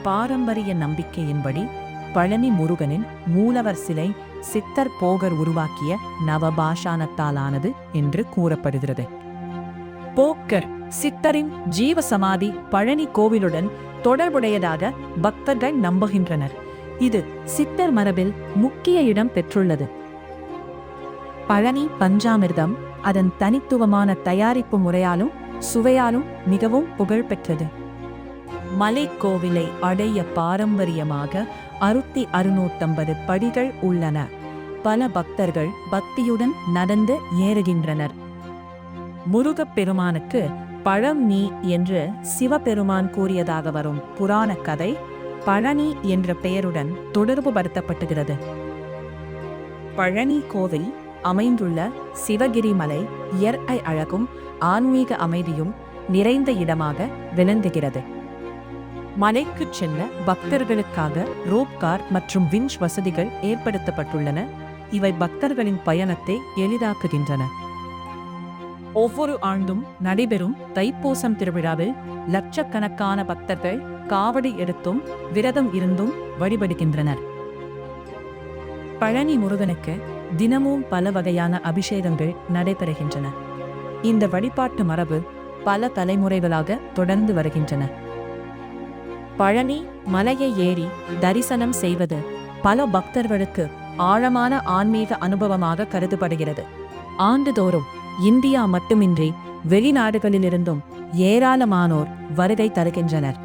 பாரம்பரிய நம்பிக்கையின்படி பழனி முருகனின் மூலவர் சிலை சித்தர் போகர் உருவாக்கிய நவபாஷாணத்தாலானது என்று கூறப்படுகிறது. போக்கர் சித்தரின் ஜீவசமாதி பழனி கோவிலுடன் தொடர்புடையதாக பக்தர்கள் நம்புகின்றனர். இது சித்தர் மரபில் முக்கிய இடம் பெற்றுள்ளது. பழனி பஞ்சாமிர்தம் அதன் தனித்துவமான தயாரிப்பு முறையாலும் சுவையாலும் மிகவும் புகழ்பெற்றது. மலைக்கோவிலை அடைய பாரம்பரியமாக 650 படிகள் உள்ளன. பல பக்தர்கள் பக்தியுடன் நடந்து ஏறுகின்றனர். முருகப்பெருமானுக்கு பழம் நீ என்று சிவபெருமான் கூறியதாக வரும் புராண கதை பழனி என்ற பெயருடன் தொடர்புபடுத்தப்பட்டுகிறது. பழனி கோவில் அமைந்துள்ள சிவகிரி மலை இயற்கை அழகும் ஆன்மீக அமைதியும் நிறைந்த இடமாக விளங்குகிறது. மலைக்கு செல்ல பக்தர்களுக்காக ரோப்கார் மற்றும் விஞ்ச் வசதிகள் ஏற்படுத்தப்பட்டுள்ளன. இவை பக்தர்களின் பயணத்தை எளிதாக்குகின்றன. ஒவ்வொரு ஆண்டும் நடைபெறும் தைப்பூசம் திருவிழாவில் லட்சக்கணக்கான பக்தர்கள் காவடி எடுத்தும் விரதம் இருந்தும் வழிபடுகின்றனர். பழனி முருகனுக்கு தினமும் பல வகையான அபிஷேகங்கள் நடைபெறுகின்றன. இந்த வழிபாட்டு மரபு பல தலைமுறைகளாக தொடர்ந்து வருகின்றன. பழனி மலையை ஏறி தரிசனம் செய்வது பல பக்தர்களுக்கு ஆழமான ஆன்மீக அனுபவமாக கருதப்படுகிறது. ஆண்டுதோறும் இந்தியா மட்டுமின்றி வெளிநாடுகளிலிருந்தும் ஏராளமானோர் வருகை தருகின்றனர்.